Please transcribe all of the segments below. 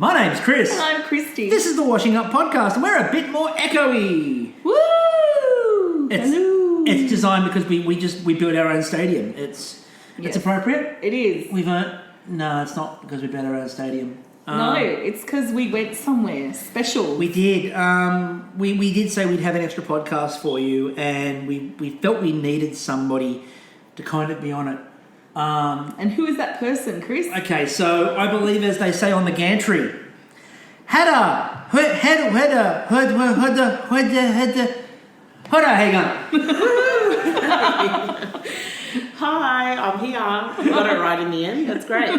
My name's Chris. And I'm Kristie. This is the Washing Up Podcast, and we're a bit more echoey. Woo! Hello. It's designed because we built our own stadium. It's appropriate. It is. No, it's not because we built our own stadium. No, it's because we went somewhere special. We did. We did say we'd have an extra podcast for you, and we felt we needed somebody to kind of be on it. And who is that person, Chris? Okay, so I believe, as they say on the gantry, Hoda, hang on. Hi, I'm here. You got it right in the end. That's great.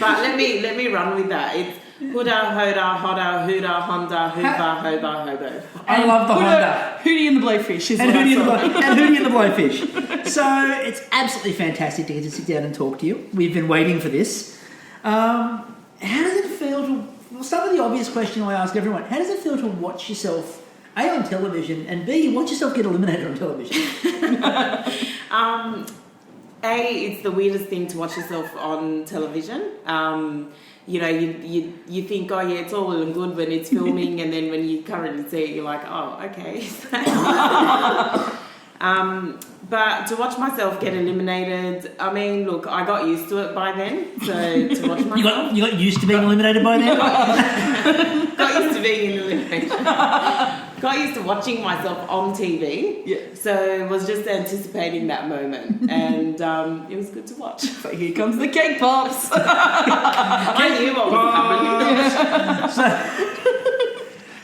But let me run with that. It's Hoda, Hoda, Huda, Honda, Hoover, Hoba, Hobo. I love the Honda. Hootie and the Blowfish is and what Hootie I saw. and Hootie and the Blowfish. So it's absolutely fantastic to get to sit down and talk to you. We've been waiting for this. How does it feel to... Well, start with the obvious question I ask everyone. How does it feel to watch yourself, A, on television, and B, watch yourself get eliminated on television? A, it's the weirdest thing to watch yourself on television. You know, you think, oh yeah, it's all well and good when it's filming, and then when you currently see it, you're like, oh, okay. But to watch myself get eliminated, I mean, look, I got used to it by then. So to watch myself, you got used to being eliminated by then. got used to being in elimination. Got used to watching myself on TV. Yeah. So was just anticipating that moment, and it was good to watch. So here comes the cake pops. I knew what was happening. So,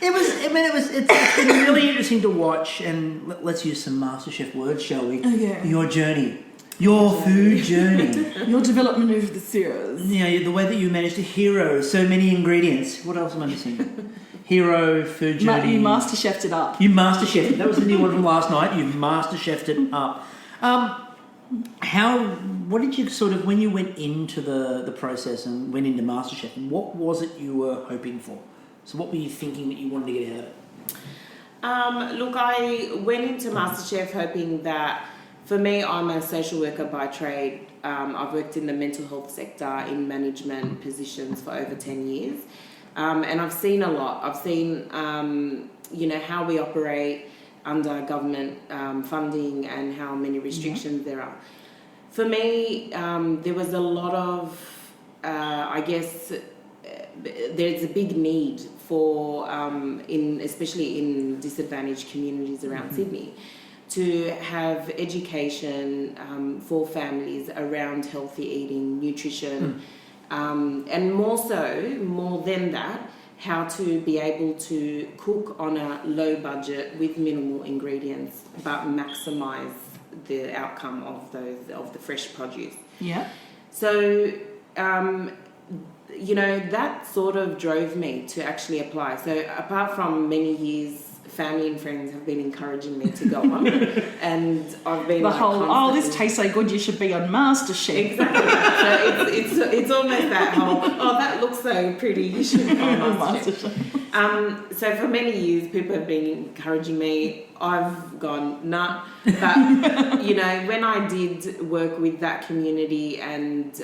it's been really interesting to watch, and let's use some Masterchef words, shall we? Okay. Your journey. Your food journey. Your development over the years. Yeah, the way that you managed to hero so many ingredients. What else am I missing? Hero, food journey. You Masterchefed it up. You Masterchefed it. That was the new one from last night. You Masterchefed it up. What did you sort of, when you went into the process and went into Masterchef, what was it you were hoping for? So what were you thinking that you wanted to get out of it? Look, I went into Masterchef hoping that, for me, I'm a social worker by trade. I've worked in the mental health sector in management positions for over 10 years. And I've seen a lot. I've seen, how we operate under government funding and how many restrictions there are. For me, there was a lot of, there's a big need for, especially in disadvantaged communities around Sydney, to have education for families around healthy eating, nutrition, and more than that, how to be able to cook on a low budget with minimal ingredients, but maximise the outcome of the fresh produce. Yeah. So, that sort of drove me to actually apply. So apart from many years, family and friends have been encouraging me to go on, and I've been this tastes so good, you should be on MasterChef. Exactly. So it's almost that whole, that looks so pretty, you should be on MasterChef. So for many years, people have been encouraging me. I've gone, nah. But, when I did work with that community and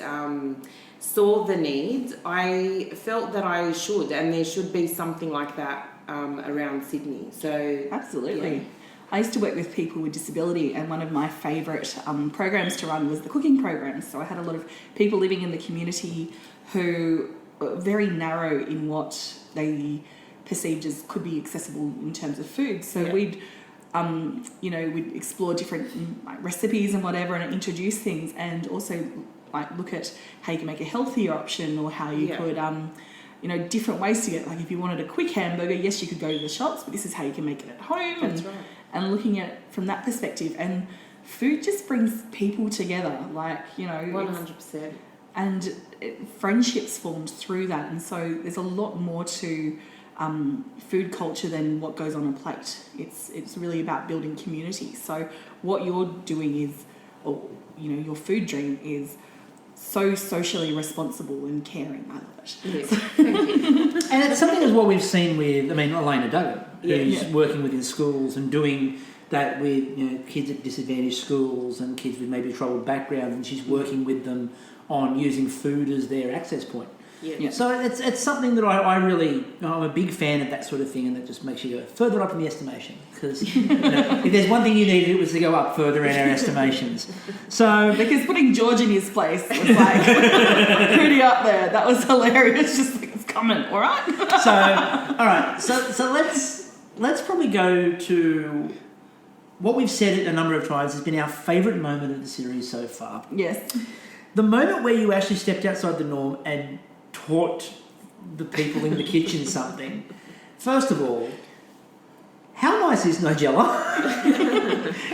saw the need, I felt that I should, and there should be something like that around Sydney. So absolutely. Yeah. I used to work with people with disability, and one of my favourite programs to run was the cooking program. So I had a lot of people living in the community who were very narrow in what they perceived as could be accessible in terms of food. So we'd explore different recipes and whatever, and introduce things, and also look at how you can make a healthier option, or how you could different ways to get, like if you wanted a quick hamburger, yes, you could go to the shops, but this is how you can make it at home. That's right. And looking at it from that perspective. And food just brings people together, 100%. And friendships formed through that. And so there's a lot more to food culture than what goes on a plate. It's really about building community. So what you're doing is, your food dream is so socially responsible and caring. I love it. Yes, thank you. And it's something as well we've seen with, Elena Duggan, who's working within schools and doing that with kids at disadvantaged schools and kids with maybe troubled backgrounds, and she's working with them on using food as their access point. Yeah. So it's something that I really, I'm a big fan of that sort of thing, and that just makes you go further up in the estimation. Because if there's one thing you needed, it was to go up further in our estimations. So because putting George in his place was like pretty up there. That was hilarious. Just like, it's coming, all right? all right. So let's probably go to what we've said a number of times has been our favourite moment of the series so far. Yes. The moment where you actually stepped outside the norm and taught the people in the kitchen something. First of all, how nice is Nigella?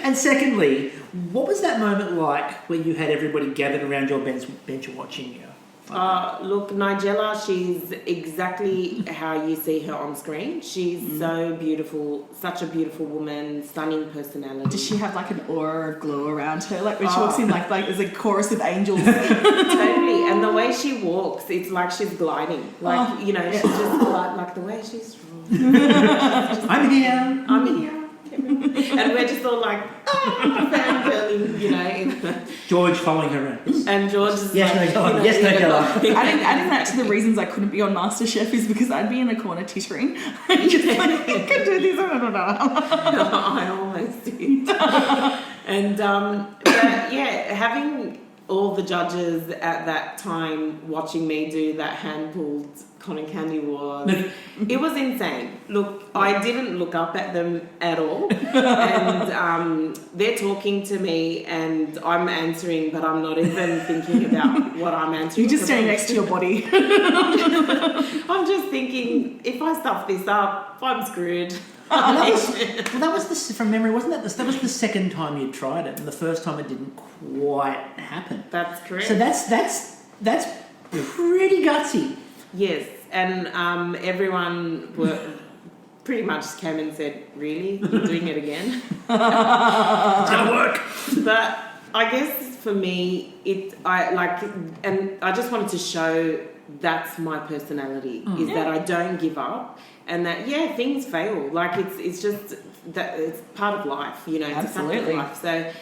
And secondly, what was that moment like where you had everybody gathered around your bench watching you? Look, Nigella, she's exactly how you see her on screen. She's so beautiful, such a beautiful woman, stunning personality. Does she have like an aura of glow around her? Like when she walks in, like there's a chorus of angels. Totally. And the way she walks, it's like she's gliding. Like, she's just like the way she's... I'm here. I'm here. And we're just all like, fangirling, George following her around. And George is yes, like... Yes, Nigella. Adding that to the reasons I couldn't be on Masterchef is because I'd be in a corner tittering. Just like, I can do this. I almost did. And, having all the judges at that time watching me do that hand-pulled cotton candy it was insane. Look, I didn't look up at them at all. And they're talking to me and I'm answering, but I'm not even thinking about what I'm answering. You're just standing next to your body. I'm just thinking, if I stuff this up, I'm screwed. That was from memory, wasn't that? That was the second time you tried it, and the first time it didn't quite happen. That's correct. So that's pretty gutsy. Yes, and everyone pretty much came and said, "Really, you're doing it again?" It's gonna work. But I guess for me, and I just wanted to show that's my personality is that I don't give up. And that things fail. Like it's just that it's part of life, It's Absolutely. a fact of life.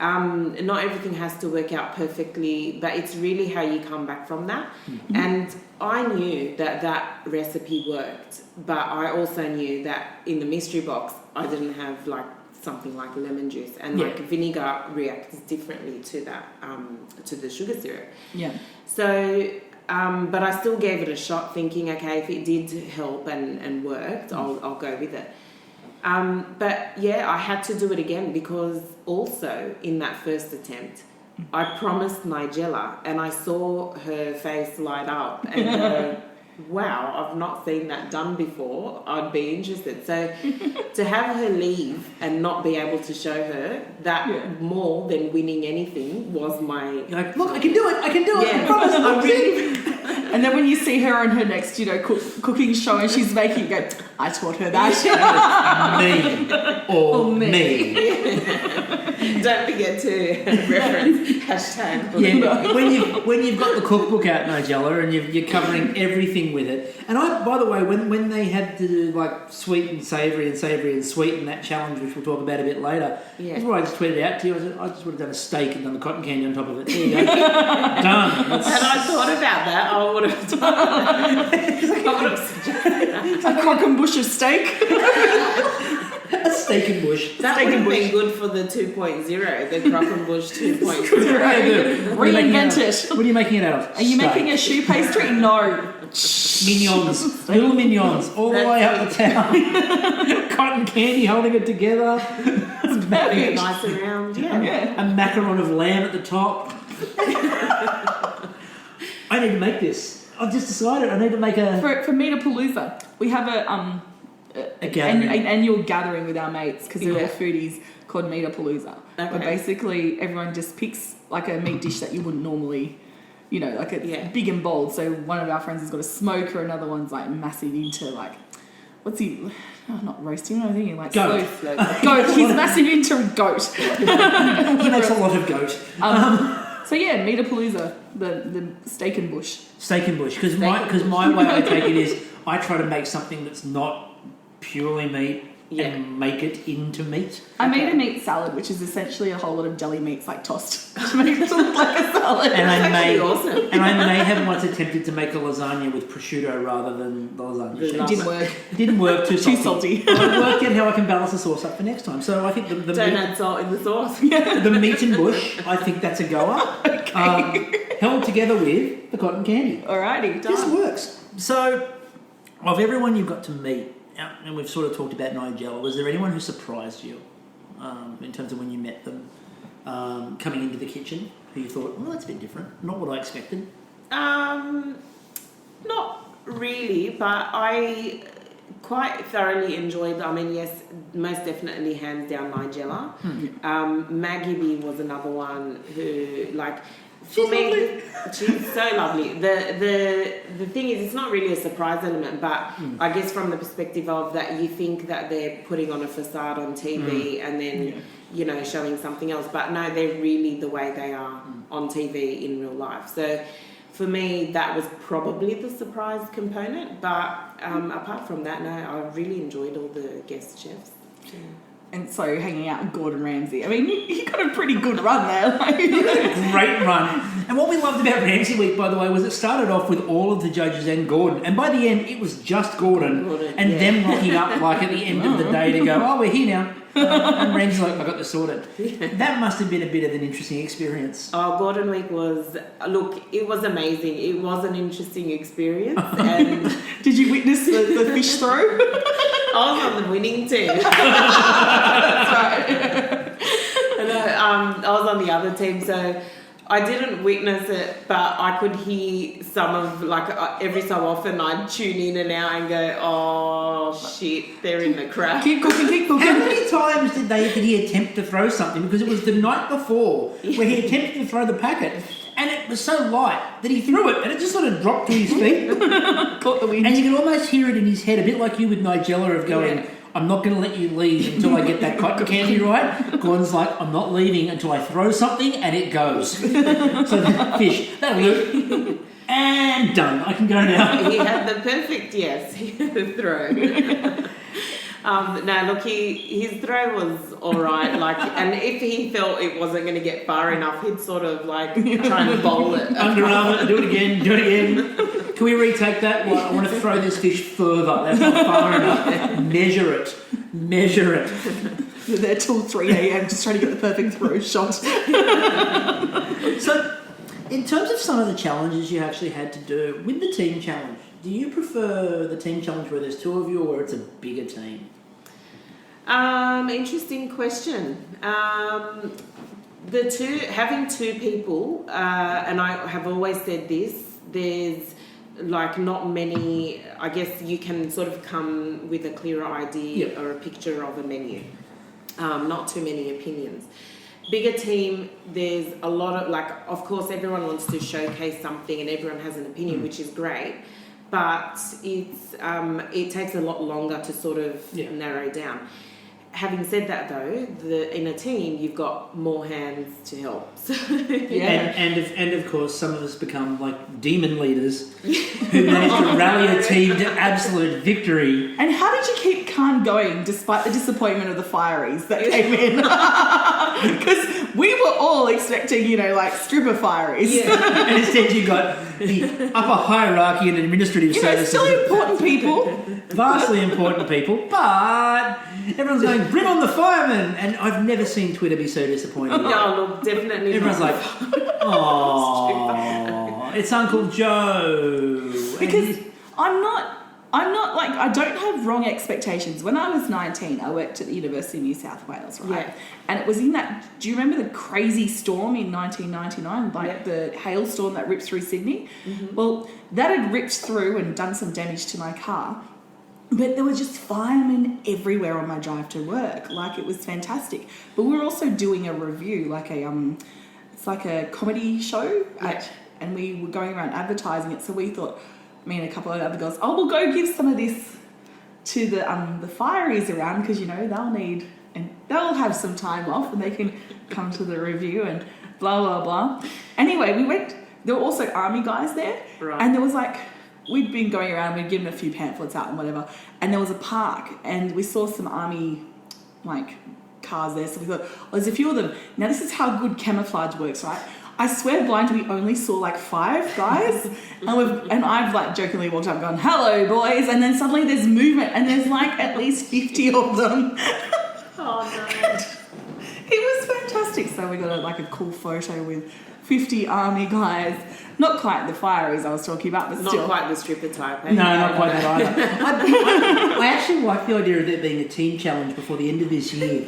So not everything has to work out perfectly, but it's really how you come back from that. Mm-hmm. And I knew that recipe worked, but I also knew that in the mystery box I didn't have like something like lemon juice, and like vinegar reacts differently to that to the sugar syrup. Yeah. So. But I still gave it a shot, thinking, okay, if it did help and worked, I'll go with it. But I had to do it again because also in that first attempt, I promised Nigella, and I saw her face light up and go, wow, I've not seen that done before. I'd be interested. So to have her leave and not be able to show her that more than winning anything was my... You're like, look, I can do it. I promise. I'm really... And then when you see her on her next, cooking show and she's making, you go, I taught her that. Me or me. Don't forget to reference hashtag. When you've got the cookbook out, Nigella, and you're covering everything with it. And by the way, when they had to do like sweet and savoury and sweeten that challenge, which we'll talk about a bit later, that's what I just tweeted out to you. I said, I just would have done a steak and done the cotton candy on top of it. There you go. Done. And I thought about that. I would have done it. I would have suggested that. A crock and bush of steak. A steak and bush. That would have been good for the 2.0, the crock and bush 2.0. Reinvent it. What are you making it out of? Are you making a shoe pastry? No. Mignons. Little mignons. All the way up the town. Cotton candy holding it together. Having it nice around. Yeah. A macaron of lamb at the top. I need to make this. I've just decided I need to make a... For Meatapalooza, we have an annual gathering with our mates because they're all foodies called Meatapalooza. Okay. Where basically everyone just picks like a meat dish that you wouldn't normally, like it's big and bold. So one of our friends has got a smoker, another one's like massive into like, what's he... Oh, not roasting, I'm thinking like goat. Goat. He's massive into goat. He makes a lot of goat. So Meatapalooza, the steak and bush. Steak and bush, because my way I take it is I try to make something that's not purely meat, and make it into meat. I made a meat salad, which is essentially a whole lot of deli meats like tossed to make it look like a salad. And I may, awesome. and I may have once attempted to make a lasagna with prosciutto rather than the lasagna. It didn't work. It didn't work, too salty. Too salty. But I worked out how I can balance the sauce up for next time. So I think the Don't add salt in the sauce. the meat and bush, I think that's a goer. Held together with the cotton candy. Alrighty, done. This works. So, of everyone you've got to meet, and we've sort of talked about Nigella, was there anyone who surprised you in terms of when you met them coming into the kitchen, who you thought, well, that's a bit different, not what I expected? Not really, but I quite thoroughly enjoyed, I mean, yes, most definitely hands down Nigella. Maggie B was another one who, like, for me, she's so lovely. The thing is, it's not really a surprise element, but I guess from the perspective of that, you think that they're putting on a facade on TV and then, you know, showing something else. But no, they're really the way they are on TV in real life. So for me, that was probably the surprise component. But apart from that, no, I really enjoyed all the guest chefs. Yeah. And so hanging out with Gordon Ramsay. I mean, you got a pretty good run there. Like. Great run. And what we loved about Ramsay Week, by the way, was it started off with all of the judges and Gordon. And by the end, it was just Gordon and them rocking up like at the end of the day to go, oh, we're here now. And Ramsay's like, I got this sorted. That must have been a bit of an interesting experience. Oh, Gordon Week was, look, it was amazing. It was an interesting experience. And did you witness the fish throw? I was on the winning team. That's right. I was on the other team, so I didn't witness it, but I could hear some of, like, every so often I'd tune in and out and go, oh, shit, they're in the crap. Keep cooking, keep cooking. How many times did he attempt to throw something? Because it was the night before where he attempted to throw the packet. And it was so light that he threw it and it just sort of dropped to his feet. Caught the wind. And you can almost hear it in his head, a bit like you with Nigella of going, I'm not going to let you leave until I get that cotton candy right. Gordon's like, I'm not leaving until I throw something and it goes. So the fish, that'll work. And done. I can go now. He had the perfect throw. No, look, his throw was all right. Like, and if he felt it wasn't going to get far enough, he'd sort of like try and bowl it. Underarm it, do it again. Can we retake that? Well, I want to throw this fish further. That's not far enough. Measure it. You're there till 3 a.m. just trying to get the perfect throw shot. So, in terms of some of the challenges you actually had to do with the team challenge, do you prefer the team challenge where there's two of you or it's a bigger team? Interesting question. Having two people, and I have always said this, there's like not many, I guess you can sort of come with a clearer idea or a picture of a menu. Not too many opinions. Bigger team, there's a lot of, like, of course everyone wants to showcase something and everyone has an opinion, which is great, but it takes a lot longer to sort of narrow down. Having said that, though, in a team you've got more hands to help. So, and of course, some of us become like demon leaders who manage to rally a team to absolute victory. And how did you keep Khan going despite the disappointment of the fireys that came in? Because we were all expecting, like stripper fireys. Yeah. And instead you got the upper hierarchy and administrative services. Still important people. Vastly important people, but everyone's going, bring on the firemen! And I've never seen Twitter be so disappointed. No, look, definitely. Everyone's like, oh, it's Uncle Joe. Because I'm not like, I don't have wrong expectations. When I was 19, I worked at the University of New South Wales, right? Yeah. And it was in that, do you remember the crazy storm in 1999? Like the hailstorm that ripped through Sydney? Mm-hmm. Well, that had ripped through and done some damage to my car. But there were just firemen everywhere on my drive to work. Like, it was fantastic. But we were also doing a review, like it's like a comedy show. And we were going around advertising it. So we thought, me and a couple of other girls, we'll go give some of this to the fireys around because, they'll need, and they'll have some time off and they can come to the review and blah, blah, blah. Anyway, we went, there were also army guys there. Right. And there was like we'd been going around, we'd given a few pamphlets out and whatever, and there was a park, and we saw some army, like, cars there, so we thought, oh, there's a few of them. Now, this is how good camouflage works, right? I swear blind, we only saw like 5 guys, and I've like jokingly walked up going, hello, boys, and then suddenly there's movement, and there's like at least 50 of them. Oh, no. It was fantastic. So we got a cool photo with 50 army guys. Not quite the fireys I was talking about, but still. Not quite the stripper type. Eh? No, not quite that either. I actually like the idea of there being a team challenge before the end of this year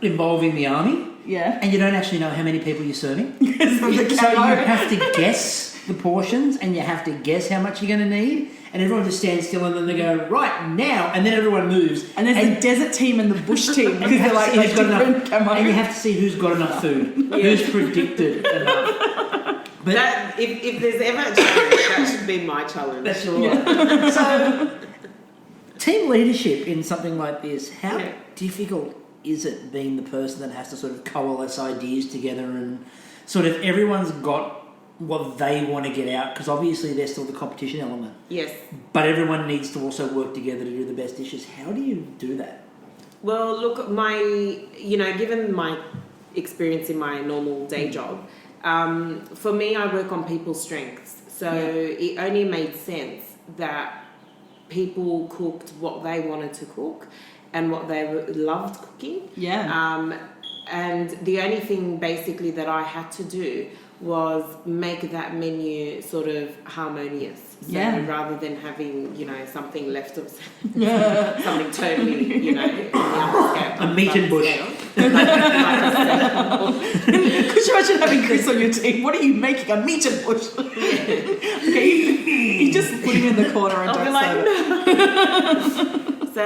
involving the army. Yeah. And you don't actually know how many people you're serving. Yes, So you have to guess the portions and you have to guess how much you're going to need. And everyone just stands still and then they go, right, now. And then everyone moves. And there's the desert team and the bush team because they're like who's got different enough, camo. and you have to see who's got enough food. Who's predicted enough. But That, if there's ever a challenge, that should be my challenge. that's sure. So, team leadership in something like this, how difficult is it being the person that has to sort of coalesce ideas together and sort of everyone's got what they want to get out, because obviously there's still the competition element. Yes. But everyone needs to also work together to do the best dishes. How do you do that? Well, look, given my experience in my normal day job, for me, I work on people's strengths. So it only made sense that people cooked what they wanted to cook and what they loved cooking. Yeah. And the only thing basically that I had to do was make that menu sort of harmonious. So rather than having, something left of something totally, on the other scale. A meat and bush. Could you imagine having Chris on your team? What are you making? A meat and bush? Okay, you just put him in the corner and I'll don't be serve it. So,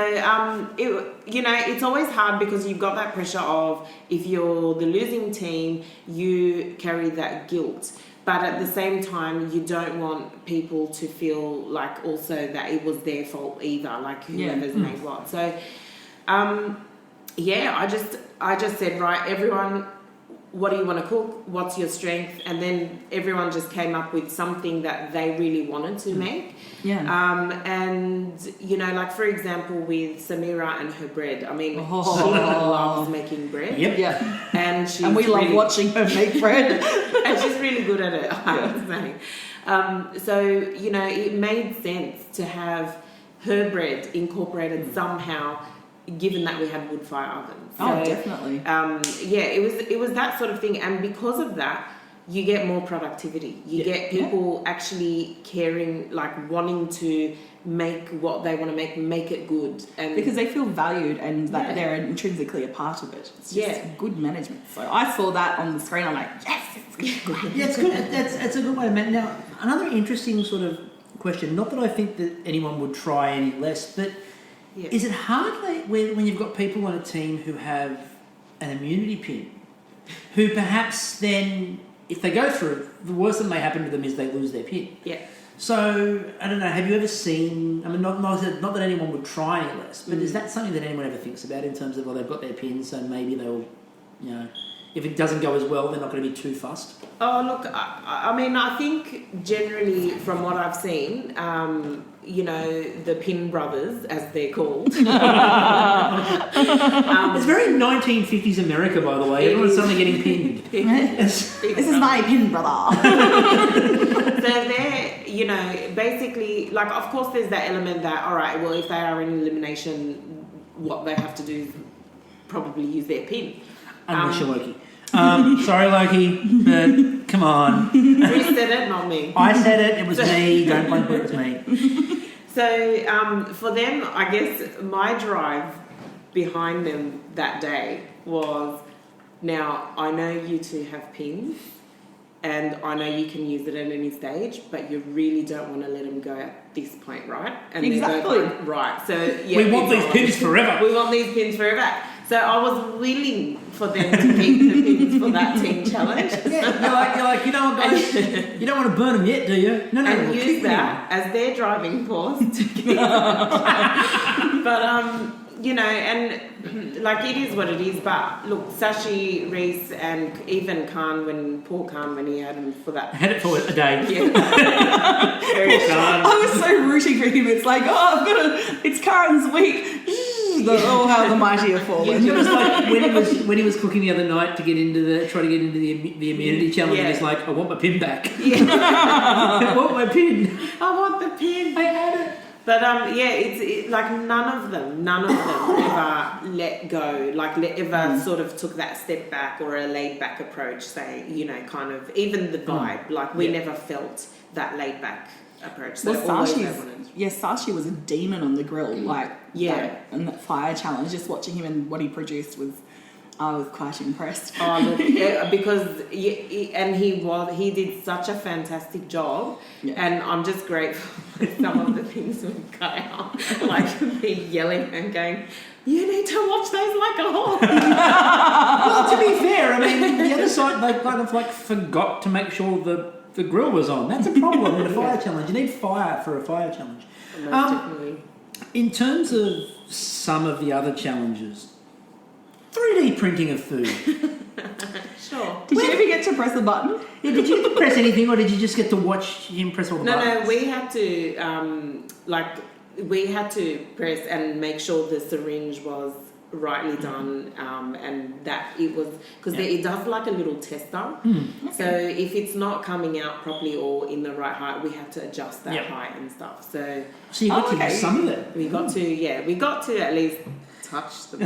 it's always hard because you've got that pressure of if you're the losing team, you carry that guilt. But at the same time, you don't want people to feel like also that it was their fault either, like whoever's made what. So, I just said, right, everyone, what do you want to cook? What's your strength? And then everyone just came up with something that they really wanted to make. Yeah. For example, with Samira and her bread. I mean, she loves making bread. Yep. Yeah. And we love watching her make bread. And she's really good at it, I would say. It made sense to have her bread incorporated somehow, given that we had wood fire ovens. So, definitely. It was that sort of thing, and because of that, you get more productivity. You get people actually caring, like wanting to make what they want to make it good, and because they feel valued and that they're intrinsically a part of it. It's just good management. So I saw that on the screen. I'm like, yes, it's good. Yeah, it's good. That's a good way to manage. Now, another interesting sort of question. Not that I think that anyone would try any less, but is it hard when you've got people on a team who have an immunity pin, who perhaps then, if they go through, the worst that may happen to them is they lose their pin. Yeah. So, I don't know, have you ever seen, I mean, not that anyone would try any less, but is that something that anyone ever thinks about in terms of, well, they've got their pin, so maybe they'll, if it doesn't go as well, they're not going to be too fussed? Oh, look, I think generally from what I've seen, the Pin Brothers, as they're called. It's very 1950s America, by the way. Everyone's suddenly getting pinned. This is my pin brother. So they're, basically, like, of course there's that element that, all right, well, if they are in elimination, what they have to do is probably use their pin. Unless you're Loki. Sorry, Loki, but come on. Who said it? Not me. I said it. It was me. Don't blame it was me. So for them, I guess my drive behind them that day was, now I know you two have pins and I know you can use it at any stage, but you really don't want to let them go at this point, right? And exactly. They go, right. So we want these pins forever. We want these pins forever. So I was willing for them to keep the pins for that team challenge. Yeah, you're like, you know what, guys? You don't want to burn them yet, do you? No, and we'll use that as their driving force to keep them. But and like it is what it is. But look, Sashi, Reese, and even poor Khan, when he had him for that. I had it for a day. Yeah. Very short. I was so rooting for him. It's like, it's Karen's week. How the mighty have fallen. It was like when he was cooking the other night to try to get into the immunity challenge. Yeah. He's like, I want my pin back. Yeah. I want my pin. I want the pin. I had it. But it's like none of them ever let go, like ever sort of took that step back or a laid back approach, say, kind of even the vibe, like we never felt that laid back approach. So Sashi was a demon on the grill, and that fire challenge, just watching him and what he produced I was quite impressed. Oh, look, yeah, because he did such a fantastic job, and I'm just grateful for some of the things we've cut out, like me yelling and going, "You need to watch those like a hawk." Well, to be fair, I mean, the other side, they kind of like forgot to make sure the grill was on. That's a problem in a fire challenge. You need fire for a fire challenge. Most definitely. In terms of some of the other challenges, 3D printing of food. Sure. Did you ever get to press a button? Yeah, did you press anything, or did you just get to watch him press all the buttons? No, we had to press and make sure the syringe was rightly done, and that it was, because it does like a little tester. So if it's not coming out properly or in the right height, we have to adjust that height and stuff. So you got to use some of it. We got to at least touch the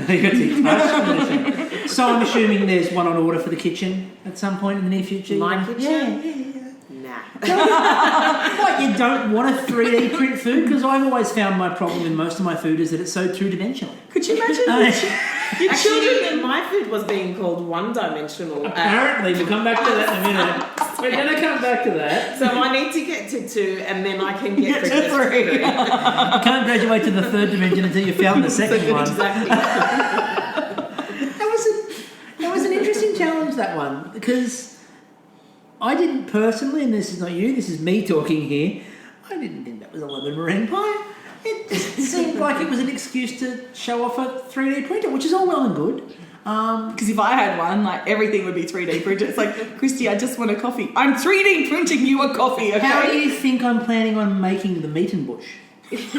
So I'm assuming there's one on order for the kitchen at some point in the near future. My kitchen? Yeah. Nah. What, you don't want to 3D print food? Because I've always found my problem in most of my food is that it's so two-dimensional. Could you imagine your children? My food was being called one-dimensional. Apparently, we'll come back to that in a minute. We're going to come back to that. So I need to get to 2, and then I can get to 3. You can't graduate to the 3rd dimension until you found the second one. Exactly. That was an interesting challenge, that one, because I didn't personally, and this is not you, this is me talking here, I didn't think that was a lemon meringue pie. It just seemed like it was an excuse to show off a 3D printer, which is all well and good. Because if I had one, like everything would be 3D printed. It's like, Kristie, I just want a coffee. I'm 3D printing you a coffee, okay? How do you think I'm planning on making the meat and bush? It's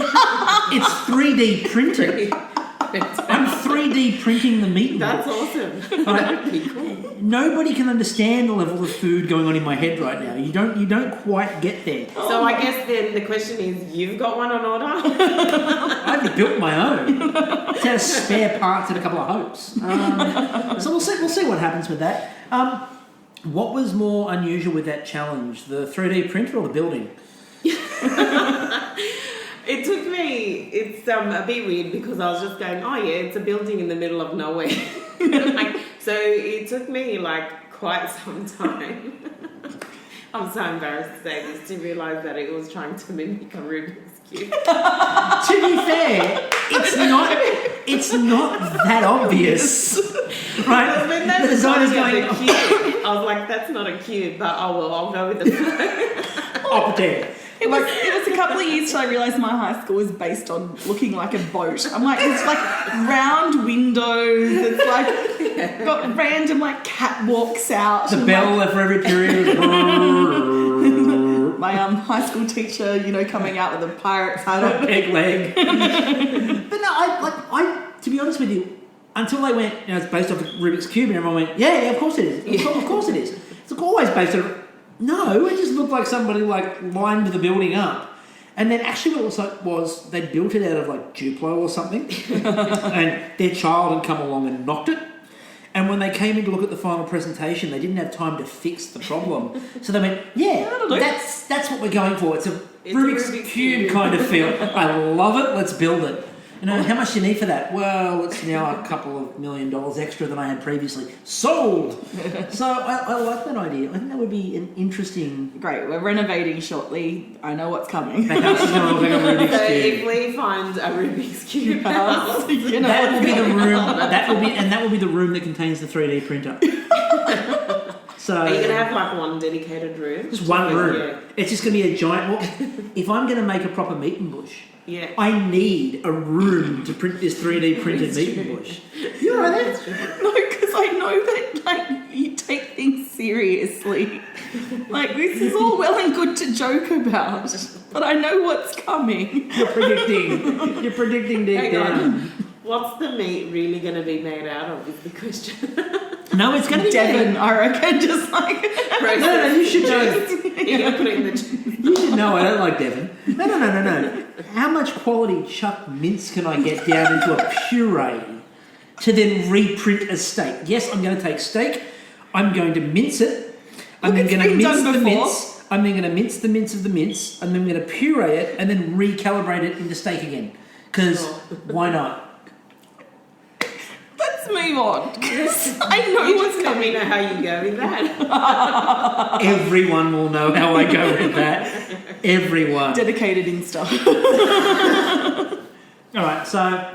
3D printed. I'm 3D printing the meat. That's awesome. That would be cool. Nobody can understand the level of food going on in my head right now. You don't quite get there. So I guess then the question is, you've got one on order? I've built my own. It has spare parts and a couple of hopes. So we'll see what happens with that. What was more unusual with that challenge, the 3D printer or the building? It took me, it's a bit weird because I was just going, oh yeah, it's a building in the middle of nowhere. So it took me quite some time. I'm so embarrassed to say this, to realise that it was trying to mimic a Rubik's Cube. To be fair, it's not that obvious. Right? When the designer's going, the cube, I was like, that's not a cube, but I'll go with the I'll pretend. It was a couple of years till I realised my high school was based on looking like a boat. I'm like, it's like round windows. It's like got random catwalks out. The bell for every period. My high school teacher, coming out with a pirate's hat on. Peg leg. But no, I to be honest with you, until they went, it's based off of Rubik's Cube, and everyone went, yeah, of course it is. Of course it is. It's always based on. No, it just looked like somebody lined the building up, and then actually what it looked like was they built it out of Duplo or something, and their child had come along and knocked it. And when they came in to look at the final presentation, they didn't have time to fix the problem, so they went, "Yeah, that's what we're going for. It's a Rubik's Cube kind of feel. I love it. Let's build it." How much do you need for that? Well, it's now a couple of $1 million extra than I had previously. Sold! So I like that idea. I think that would be an interesting... Great, we're renovating shortly. I know what's coming. The house is going to look like a Rubik's So Cube. if we find a Rubik's Cube house, that will be the room. That will be the room that contains the 3D printer. So are you going to have one dedicated room? Just one room. Yeah. It's just going to be a giant... Well, if I'm going to make a proper meat and bush... Yeah. I need a room to print this 3D printed meat bush. You know that? No, because I know that like you take things seriously. Like this is all well and good to joke about, but I know what's coming. You're predicting deep Hang down. on. What's the meat really going to be made out of is the question. No, it's going to be Devon, I reckon, just like No, you should know. You're going to put it in the You should know I don't like Devon. No. How much quality chuck mince can I get down into a puree to then reprint a steak? Yes, I'm going to take steak. I'm going to mince it. I'm then going to mince the mince. I'm then going to mince the mince of the mince. And then I'm going to puree it and then recalibrate it into steak again. Because why not? let's move on. Because I know You what's just let me coming. know how you go with that. Everyone will know how I go with that. Everyone. Dedicated Insta. All right, so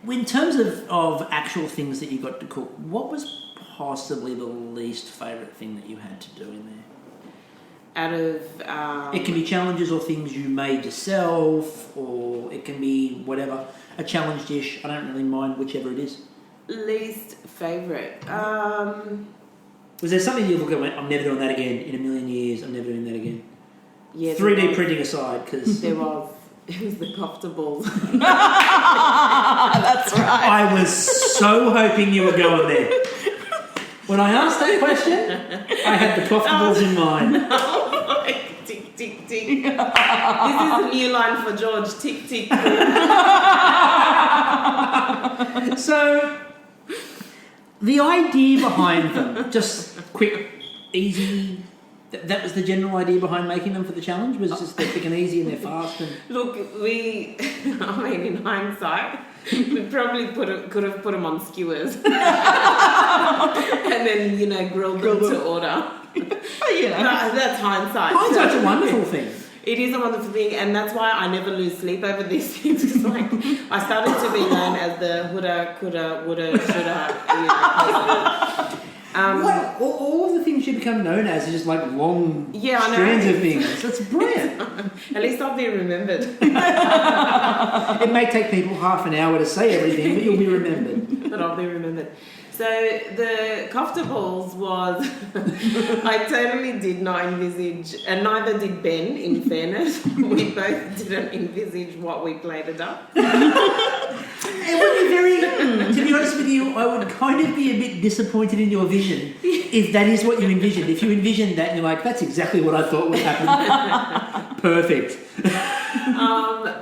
in terms of actual things that you got to cook, what was possibly the least favourite thing that you had to do in there? Out of... It can be challenges or things you made yourself, or it can be whatever, a challenge dish. I don't really mind whichever it is. least favourite. Was there something you look at and went, I'm never doing that again in a million years, I'm never doing that again? Yeah, 3D printing aside, because... There was. It was the comfortables. That's right. I was so hoping you were going there. When I asked that question, I had the comfortables in mind. Tick, tick, tick. This is a new line for George. Tick, tick. So, the idea behind them, just quick, easy, that was the general idea behind making them for the challenge, was just they're quick and easy and they're fast. And Look, in hindsight, we probably could have put them on skewers. And then, grilled them to order. That's hindsight. hindsight's a wonderful thing. It is a wonderful thing, and that's why I never lose sleep over these things. It's like I started to be known as the Hoda, coulda, woulda, shoulda. What? All of the things you become known as are just like long strands of things. That's brilliant. At least I'll be remembered. It may take people half an hour to say everything, but you'll be remembered. But I'll be remembered. So the comfortables was, I totally did not envisage, and neither did Ben, in fairness. We both didn't envisage what we plated up. It would be to be honest with you, I would kind of be a bit disappointed in your vision if that is what you envisioned. If you envisioned that and you're like, that's exactly what I thought would happen. Perfect.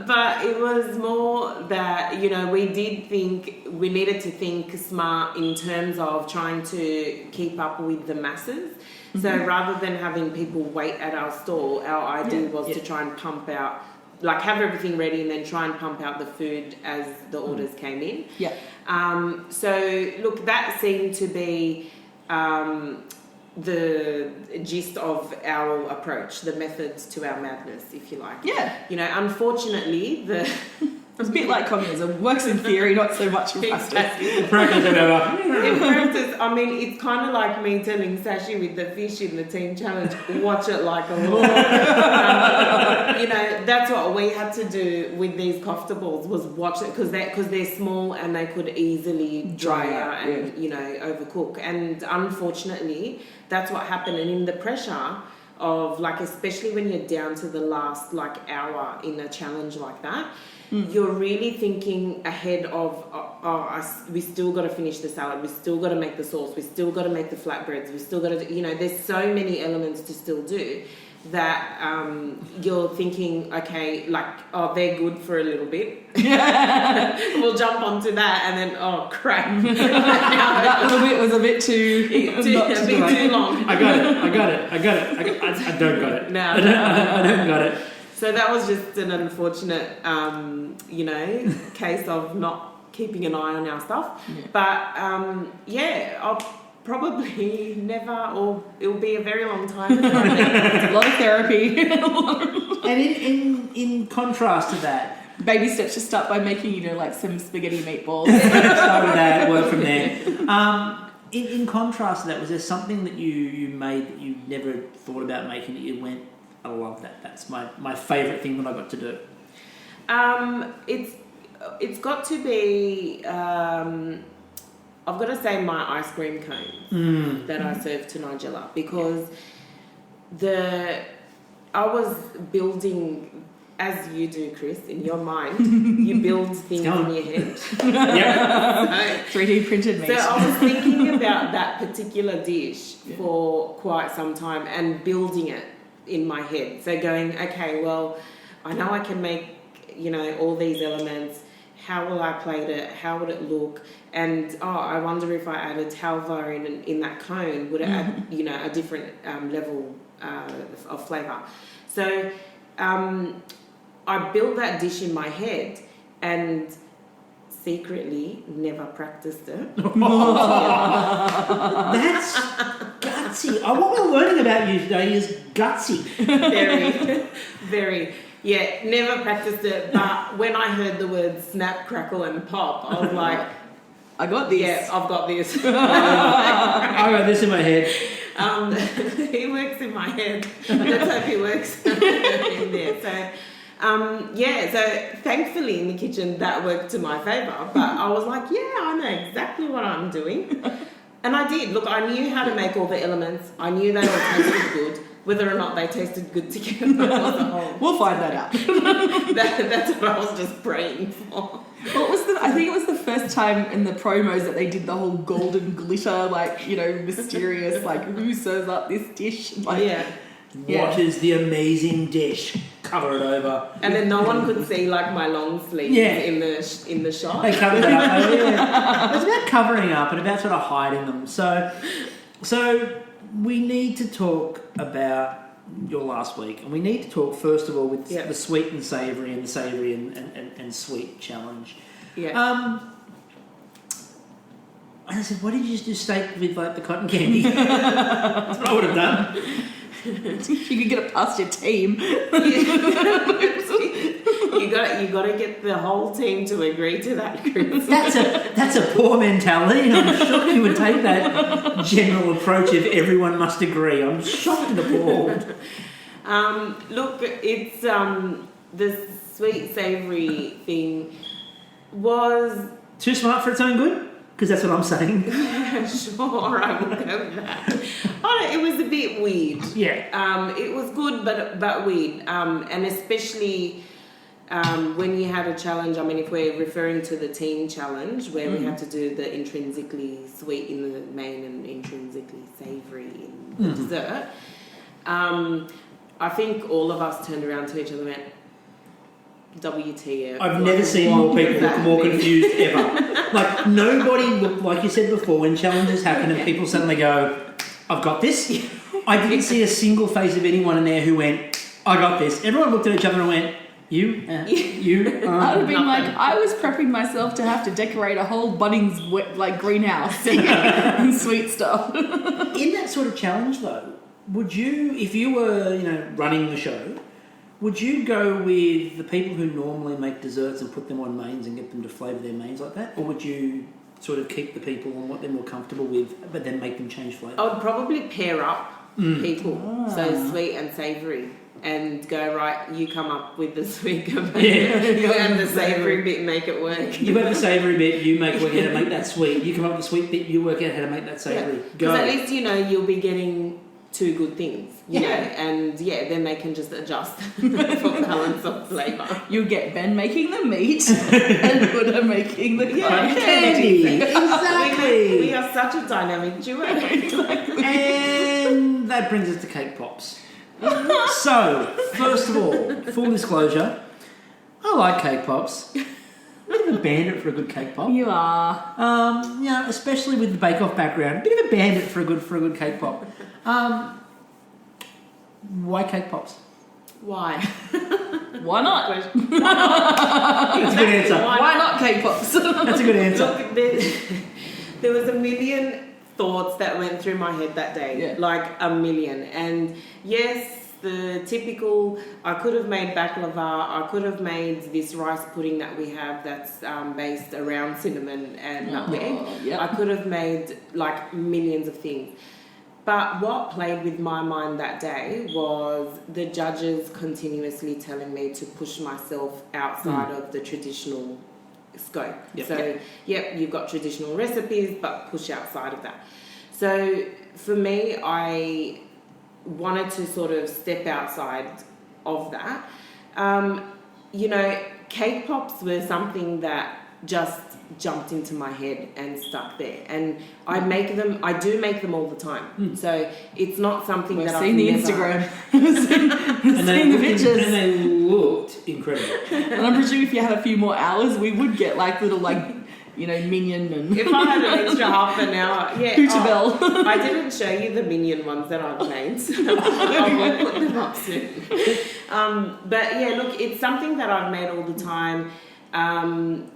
But it was more that, we did think, we needed to think smart in terms of trying to keep up with the masses. Mm-hmm. So rather than having people wait at our stall, our idea was to try and pump out, like have everything ready and then try and pump out the food as the orders came in. Yeah. So look, that seemed to be the gist of our approach, the methods to our madness, if you like. Yeah. Unfortunately, It's a bit like communism. Works in theory, not so much in practice. In practice, it's kind of like me telling Sashi with the fish in the team challenge, watch it like a hawk. That's what we had to do with these comfortables, was watch it, because they're small and they could easily dry out and overcook. And unfortunately, that's what happened. And in the pressure of especially when you're down to the last hour in a challenge like that, you're really thinking ahead of, we still got to finish the salad, we still got to make the sauce, we still got to make the flatbreads, we still got to, there's so many elements to still do that you're thinking, okay, they're good for a little bit. We'll jump onto that and then, oh, crap. That little bit was a bit too long. I got it. I don't got it. No. I don't got it. So that was just an unfortunate, case of not keeping an eye on our stuff. Yeah. But, I'll probably never, or it'll be a very long time. A lot of therapy. And in contrast to that, baby steps, just start by making, some spaghetti meatballs. Start with that, work from there. In contrast to that, was there something that you made that you never thought about making that you went, I love that. That's my favourite thing that I got to do. It's got to be. I've got to say my ice cream cones that I serve to Nigella, because I was building, as you do, Chris, in your mind, you build things in your head. Yep. So, 3D printed meat. So I was thinking about that particular dish for quite some time and building it in my head. So going, okay, well, I know I can make, all these elements. How will I plate it? How would it look? And I wonder if I added halva in that cone, would it add, a different level of flavour? So I built that dish in my head and secretly never practiced it. That's gutsy. What we're learning about you today is gutsy. Very, very. Yeah, never practiced it, but when I heard the words snap, crackle and pop, I was like, I got this. Yeah, I've got this. I got this in my head. He works in my head. Let's hope he works in there. So thankfully in the kitchen that worked to my favour, but I was like, I know exactly what I'm doing. And I did. Look, I knew how to make all the elements. I knew they all tasted good. Whether or not they tasted good together was the whole... We'll find that out. That's what I was just praying for. I think it was the first time in the promos that they did the whole golden glitter, mysterious, who serves up this dish? What is the amazing dish? Cover it over. And then no one could see my long sleeves in the shot. They covered it up. It's about covering up and about sort of hiding them. So we need to talk about your last week, and we need to talk first of all with the sweet and savoury and the savoury and sweet challenge. Yeah. And I said, why did you just do steak with the cotton candy? That's what I would have done. You could get it past your team. You got to get the whole team to agree to that, Chris. That's a poor mentality, and I'm shocked you would take that general approach if everyone must agree. I'm shocked and appalled. Look, it's the sweet savoury thing was too smart for its own good, because that's what I'm saying. Sure, I will go with that. It was a bit weird. Yeah. It was good, but weird. And especially when you had a challenge. I mean, if we're referring to the team challenge, where we had to do the intrinsically sweet in the main and intrinsically savoury in the dessert, I think all of us turned around to each other and went, WTF. I've never seen more people look more confused ever. Nobody looked, like you said before, when challenges happen and people suddenly go, I've got this. I didn't see a single face of anyone in there who went, I got this. Everyone looked at each other and went, you. I would have been I was prepping myself to have to decorate a whole Bunnings greenhouse and sweet stuff. In that sort of challenge, though, would you, if you were, running the show, would you go with the people who normally make desserts and put them on mains and get them to flavour their mains like that? Or would you sort of keep the people on what they're more comfortable with, but then make them change flavour? I would probably pair up people, so sweet and savoury, and go, right, you come up with the sweet and the savoury bit, make it work. You have the savoury bit, you work out how to make that sweet. You come up with the sweet bit, you work out how to make that savoury. Go. Because at least you'll be getting two good things, you know, and then they can just adjust for balance of flavour. You'll get Ben making the meat and Hoda making the candy. Exactly. We are such a dynamic duo. And that brings us to cake pops. So, first of all, full disclosure, I like cake pops. A bit of a bandit for a good cake pop. You are. Especially with the Bake Off background, a bit of a bandit for a good cake pop. Why cake pops? Why? Why not? That's a good answer. Why not cake pops? That's a good answer. Look, there was a million thoughts that went through my head that day, like a million. And yes, the typical, I could have made baklava, I could have made this rice pudding that we have that's based around cinnamon and nutmeg. I could have made like millions of things. But what played with my mind that day was the judges continuously telling me to push myself outside of the traditional scope. Yep. So, you've got traditional recipes, but push outside of that. So, for me, I wanted to sort of step outside of that. Cake pops were something that just jumped into my head and stuck there, and I do make them all the time. So it's not something We've that seen I've the never... Instagram. We've seen the pictures, and they looked incredible. and I'm presuming if you had a few more hours, we would get like little minion and If I had an extra half an hour, Hootabelle. I didn't show you the minion ones that I've made. I will put them up soon. But yeah, look, it's something that I've made all the time.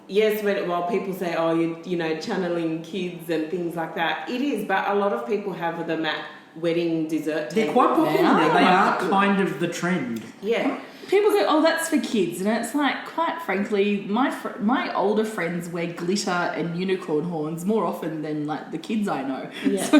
Yes, while people say, oh, you're channeling kids and things like that, it is, but a lot of people have them at wedding dessert tables. They're quite popular. They are popular. kind of the trend. Yeah. People go, oh, that's for kids, and it's like, quite frankly, my older friends wear glitter and unicorn horns more often than like the kids I know. Yeah. So,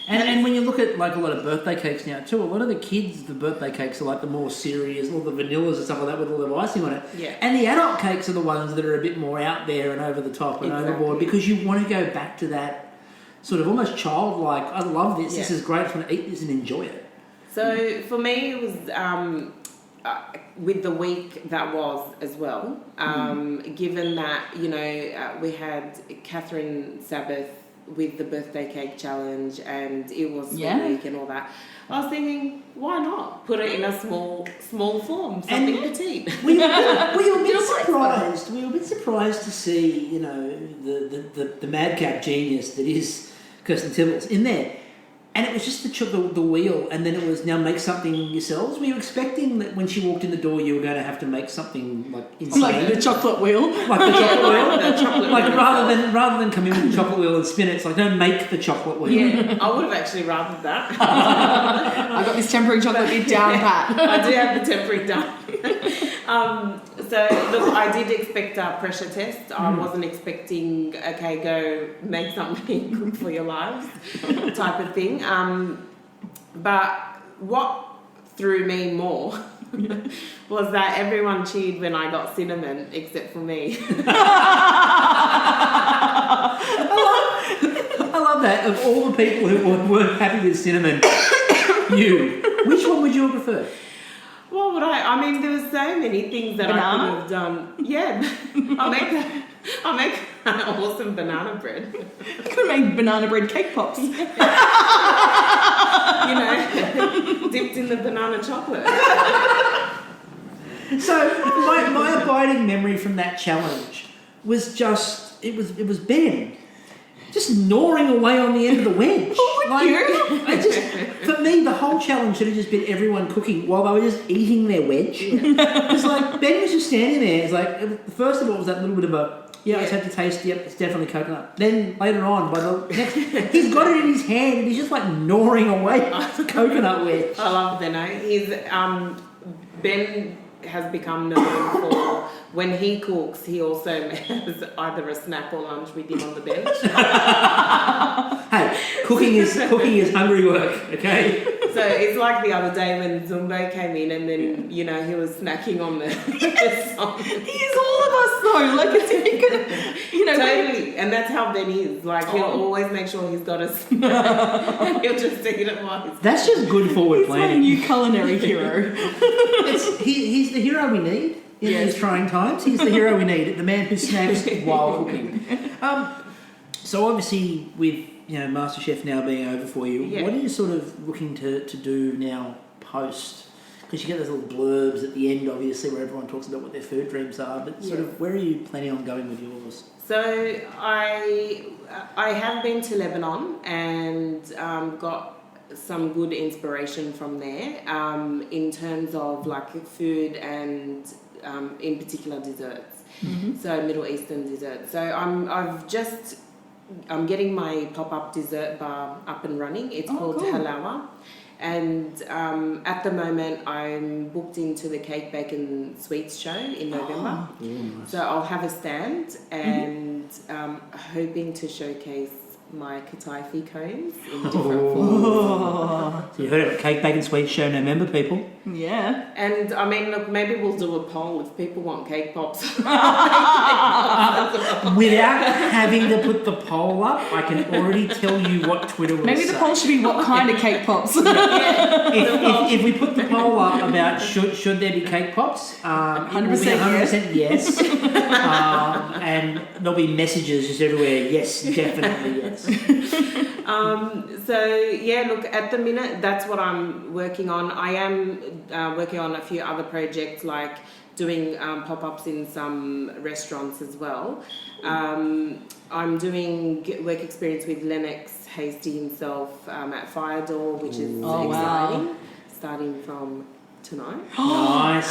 And when you look at like a lot of birthday cakes now too, a lot of the kids, the birthday cakes are like the more serious, all the vanillas and stuff like that with all the icing on it. Yeah. And the adult cakes are the ones that are a bit more out there and over the top and overboard, because you want to go back to that sort of almost childlike, I love this, this is great, I want to eat this and enjoy it. So for me, it was with the week that was as well, given that, we had Catherine Sabbath with the birthday cake challenge, and it was the week and all that. I was thinking, why not put it in a small form, something petite? We were a bit surprised. We were a bit surprised to see, the madcap genius that is Kirsten Tibbles in there. And it was just the wheel, and then it was, now make something yourselves. Were you expecting that when she walked in the door you were going to have to make something like insane? like the chocolate wheel. Like the chocolate wheel? The chocolate like wheel. rather than come in with the chocolate wheel and spin it, it's like, no, make the chocolate wheel. Yeah, I would have actually rathered that. I got this tempering chocolate bit down pat. I do have the tempering done. So, look, I did expect a pressure test. I wasn't expecting, okay, go make something good for your lives type of thing. But what threw me more was that everyone cheered when I got cinnamon except for me. I love that. Of all the people who weren't happy with cinnamon, which one would you have preferred? What would I mean, there were so many things that Banana? I could have done. Yeah, I'll make an awesome banana bread. I could have made banana bread cake pops. Dipped in the banana chocolate. So my abiding memory from that challenge was just it was Ben just gnawing away on the end of the wedge. For me, the whole challenge should have just been everyone cooking while they were just eating their wedge. It's like Ben was just standing there. It's like first of all, it was that little bit of a I just had to taste. Yep, it's definitely coconut. Then later on, by the next, he's got it in his hand and he's just like gnawing away the coconut wedge. I love Benno. Ben has become known for when he cooks, he also has either a snack or lunch with him on the bench. Hey, cooking is hungry work, okay? So it's like the other day when Zumbo came in and then, he was snacking on the song. He is all of us though. Like, it's if you could, Totally. And that's how Ben is. Like, he'll always make sure he's got a snack and he'll just eat it while he's... That's just good forward He's my planning. new culinary hero. He's the hero we need in these trying times. He's the hero we need. The man who snacks while cooking. So obviously with Masterchef now being over for you, what are you sort of looking to do now post? Because you get those little blurbs at the end, obviously, where everyone talks about what their food dreams are. But sort of, where are you planning on going with yours? So I have been to Lebanon and got some good inspiration from there in terms of like food and in particular desserts. Mm-hmm. So Middle Eastern desserts. So I'm getting my pop-up dessert bar up and running. It's called Halawa. And at the moment, I'm booked into the Cake, Bacon, Sweets show in November. Nice. So I'll have a stand and hoping to showcase my kataifi cones in different forms. So you heard it, Cake, Bacon, Sweets show November, people. Yeah. And I mean, look, maybe we'll do a poll if people want cake pops. Without having to put the poll up, I can already tell you what Twitter will Maybe say. the poll should be what kind of cake pops. If we put the poll up about should there be cake pops, 100% yes. And there'll be messages just everywhere. Yes, definitely yes. So yeah, look, at the minute, that's what I'm working on. I am working on a few other projects, like doing pop-ups in some restaurants as well. I'm doing work experience with Lennox Hasty himself at Fire Door, which is exciting, starting from tonight. Nice.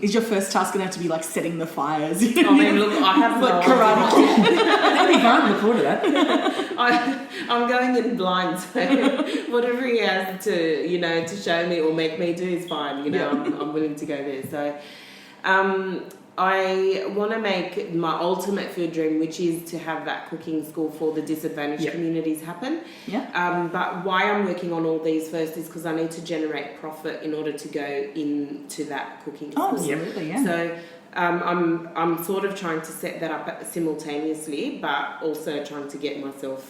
Is your first task going to have to be like setting the fires? I mean, look, I have like no Karate idea. Kid. That'd be fun. Look forward to that. I'm going in blind, so whatever he has to, to show me or make me do is fine. I'm willing to go there. So, I want to make my ultimate food dream, which is to have that cooking school for the disadvantaged communities happen. Yeah. But why I'm working on all these first is because I need to generate profit in order to go into that cooking school. Oh, absolutely, yeah. So I'm sort of trying to set that up simultaneously, but also trying to get myself,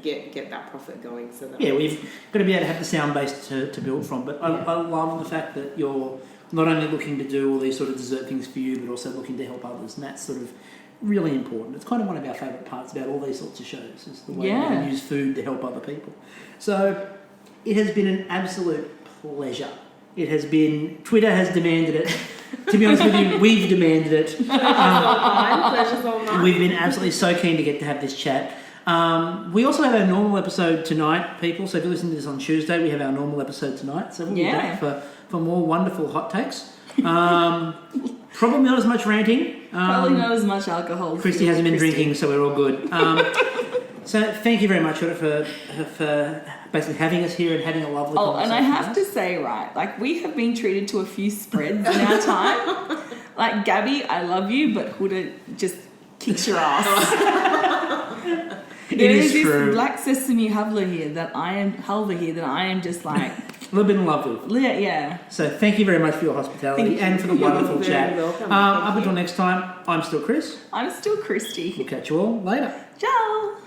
get that profit going. So that we've got to be able to have the sound base to build from. But I love the fact that you're not only looking to do all these sort of dessert things for you, but also looking to help others, and that's sort of really important. It's kind of one of our favourite parts about all these sorts of shows, is the way we can use food to help other people. So it has been an absolute pleasure. It has been, Twitter has demanded it. To be honest with you, we've demanded it. Pleasure's all mine. We've been absolutely so keen to get to have this chat. We also have our normal episode tonight, people. So if you're listening to this on Tuesday, we have our normal episode tonight. So we'll be back for more wonderful hot takes. Probably not as much ranting. Probably not as much alcohol. Kristie hasn't been drinking, so we're all good. So thank you very much, Hoda, for basically having us here and having a lovely conversation. And I have to say, right, like we have been treated to a few spreads in our time. Like Gabby, I love you, but Hoda just kicks your ass. There is this black sesame halva here that I am just like a little bit in love with. Yeah. So thank you very much for your hospitality and for the wonderful chat. Welcome. Up until next time, I'm still Chris. I'm still Kristie. We'll catch you all later. Ciao.